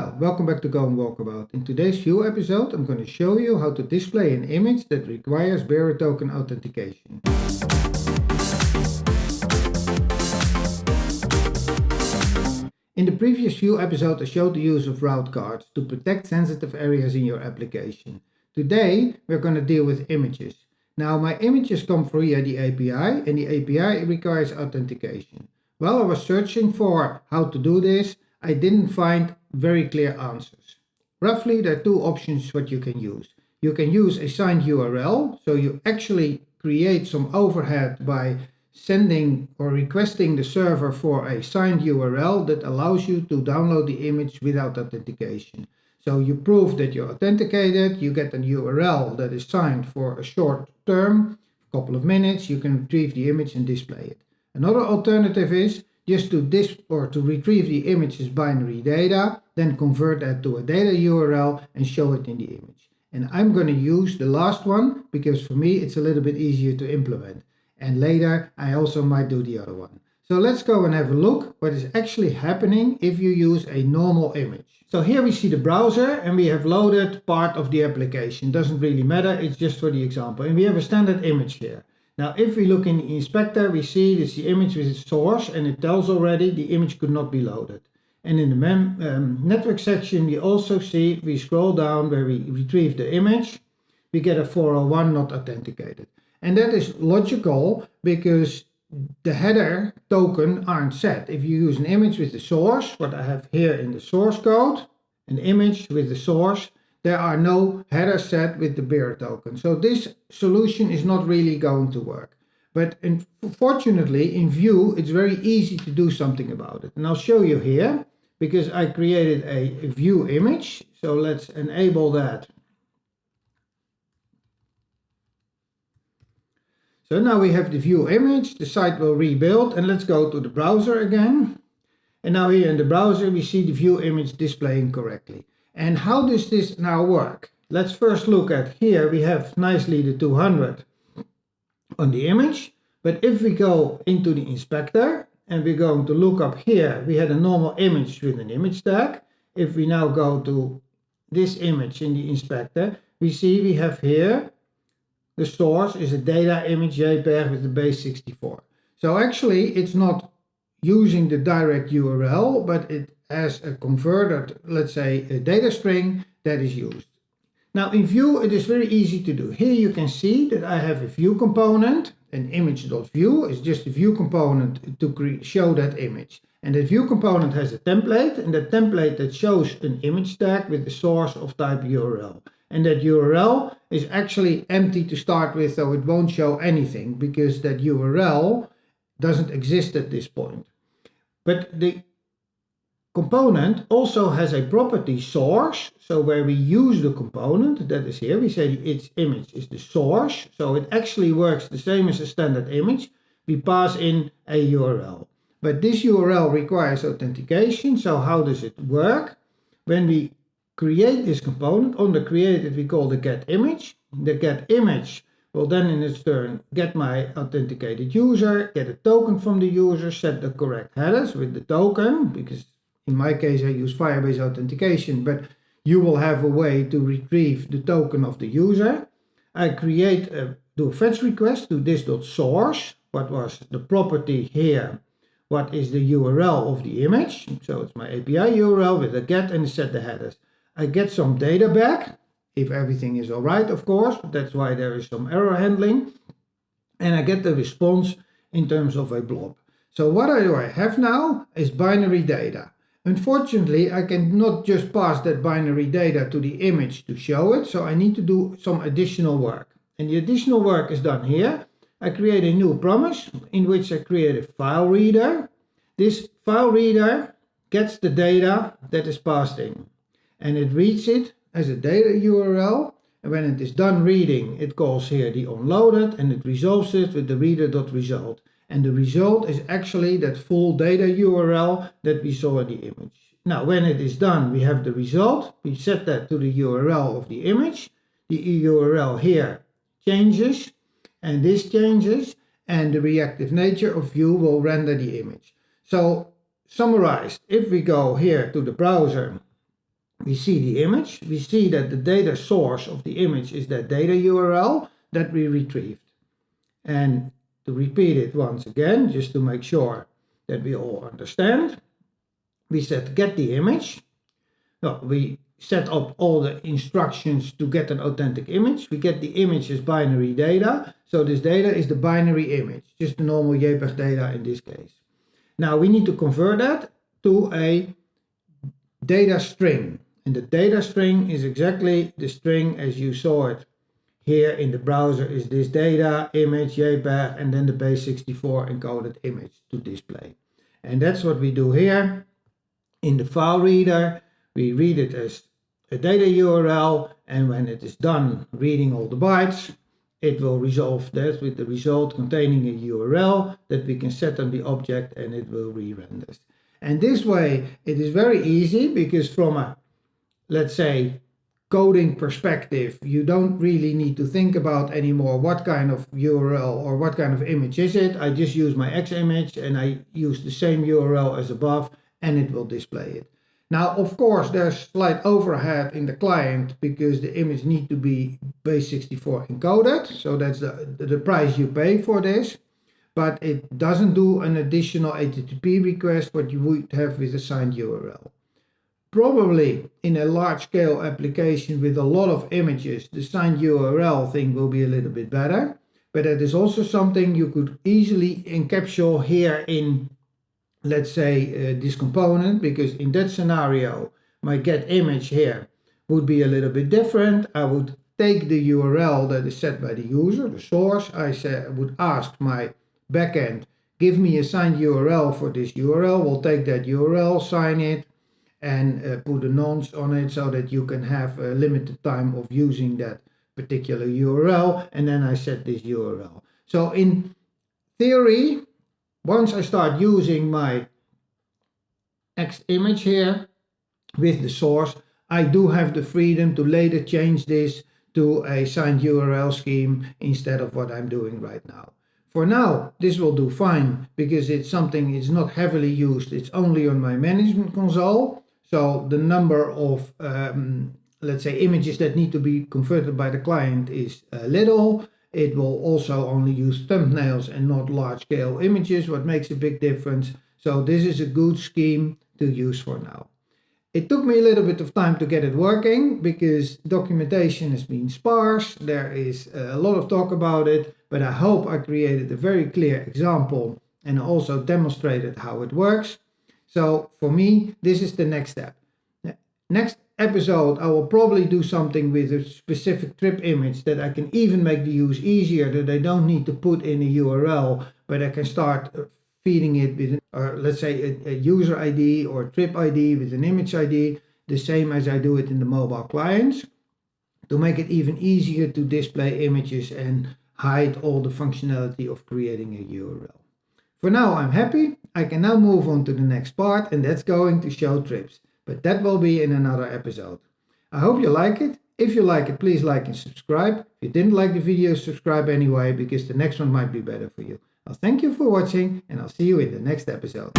Hello, welcome back to Going Walkabout. In today's view episode, I'm going to show you how to display an image that requires bearer token authentication. In the previous view episode, I showed the use of route cards to protect sensitive areas in your application. Today, we're going to deal with images. Now, my images come via the API, and the API requires authentication. While I was searching for how to do this, I didn't find very clear answers. Roughly, there are two options what you can use. You can use a signed URL, so you actually create some overhead by sending or requesting the server for a signed URL that allows you to download the image without authentication. So you prove that you're authenticated, you get a URL that is signed for a short term, a couple of minutes, you can retrieve the image and display it. Another alternative is just to retrieve the image as binary data, then convert that to a data URL and show it in the image. And I'm going to use the last one because for me it's a little bit easier to implement. And later I also might do the other one. So let's go and have a look what is actually happening if you use a normal image. So here we see the browser and we have loaded part of the application. Doesn't really matter, it's just for the example. And we have a standard image here. Now if we look in the inspector, we see this the image with its source and it tells already the image could not be loaded. And in the network section we also see, we scroll down where we retrieve the image, we get a 401 not authenticated. And that is logical because the header token aren't set. If you use an image with the source, what I have here in the source code, an image with the source, there are no headers set with the bearer token. So this solution is not really going to work. But fortunately in Vue it's very easy to do something about it. And I'll show you here because I created a Vue image. So let's enable that. So now we have the Vue image, the site will rebuild, and let's go to the browser again. And now here in the browser we see the Vue image displaying correctly. And how does this now work? Let's first look at here, we have nicely the 200 on the image. But if we go into the inspector and we're going to look up here, we had a normal image with an image tag. If we now go to this image in the inspector, we see we have here the source is a data image JPEG with the base 64. So actually it's not using the direct URL, but it has a converted, let's say, a data string that is used. Now in Vue it is very easy to do. Here you can see that I have a Vue component, an image.vue is just a Vue component to show that image. And that Vue component has a template, and that template that shows an image tag with the source of type URL. And that URL is actually empty to start with, so it won't show anything because that URL doesn't exist at this point. But the component also has a property source, so where we use the component, that is here, we say its image is the source, so it actually works the same as a standard image. We pass in a URL. But this URL requires authentication, so how does it work? When we create this component, on the created we call the getImage. The getImage will then in its turn get my authenticated user, get a token from the user, set the correct headers with the token, because in my case I use Firebase authentication, but you will have a way to retrieve the token of the user. I do a fetch request to this.source, what was the property here, what is the URL of the image, so it's my API URL with a get and set the headers. I get some data back, if everything is alright of course, that's why there is some error handling, and I get the response in terms of a blob. So what do I have now is binary data. Unfortunately, I cannot just pass that binary data to the image to show it, so I need to do some additional work. And the additional work is done here. I create a new promise in which I create a file reader. This file reader gets the data that is passed in, and it reads it as a data URL. And when it is done reading, it calls here the onloaded and it resolves it with the reader.result. And the result is actually that full data URL that we saw in the image. Now, when it is done, we have the result. We set that to the URL of the image. The URL here changes, and this changes, and the reactive nature of Vue will render the image. So, summarized, if we go here to the browser we see the image, we see that the data source of the image is that data URL that we retrieved. And to repeat it once again, just to make sure that we all understand, we said get the image. No, we set up all the instructions to get an authentic image. We get the image as binary data. So this data is the binary image, just the normal JPEG data in this case. Now we need to convert that to a data string. And the data string is exactly the string as you saw it here in the browser, is this data, image, JPEG, and then the base64 encoded image to display. And that's what we do here. In the file reader, we read it as a data URL, and when it is done reading all the bytes, it will resolve that with the result containing a URL that we can set on the object, and it will re-render. And this way it is very easy, because from a, let's say, coding perspective, you don't really need to think about anymore what kind of URL or what kind of image is it. I just use my X image and I use the same URL as above, and it will display it. Now, of course, there's slight overhead in the client because the image needs to be base64 encoded. So that's the price you pay for this. But it doesn't do an additional HTTP request what you would have with a signed URL. Probably in a large scale application with a lot of images, the signed URL thing will be a little bit better. But that is also something you could easily encapsulate here in, let's say, this component, because in that scenario my get image here would be a little bit different. I would take the URL that is set by the user, the source. I would ask my backend, give me a signed URL for this URL. We'll take that URL, sign it, and put a nonce on it so that you can have a limited time of using that particular URL, and then I set this URL. So in theory, once I start using my X image here with the source, I do have the freedom to later change this to a signed URL scheme instead of what I'm doing right now. For now, this will do fine because it's something, it's not heavily used. It's only on my management console. So the number of, let's say, images that need to be converted by the client is little. It will also only use thumbnails and not large scale images, what makes a big difference. So this is a good scheme to use for now. It took me a little bit of time to get it working because documentation has been sparse. There is a lot of talk about it, but I hope I created a very clear example and also demonstrated how it works. So for me, this is the next step. Next episode, I will probably do something with a specific trip image that I can even make the use easier, that I don't need to put in a URL, but I can start feeding it with, let's say, a user ID or a trip ID with an image ID, the same as I do it in the mobile clients, to make it even easier to display images and hide all the functionality of creating a URL. For now, I'm happy. I can now move on to the next part, and that's going to show trips. But that will be in another episode. I hope you like it. If you like it, please like and subscribe. If you didn't like the video, subscribe anyway, because the next one might be better for you. I'll thank you for watching, and I'll see you in the next episode.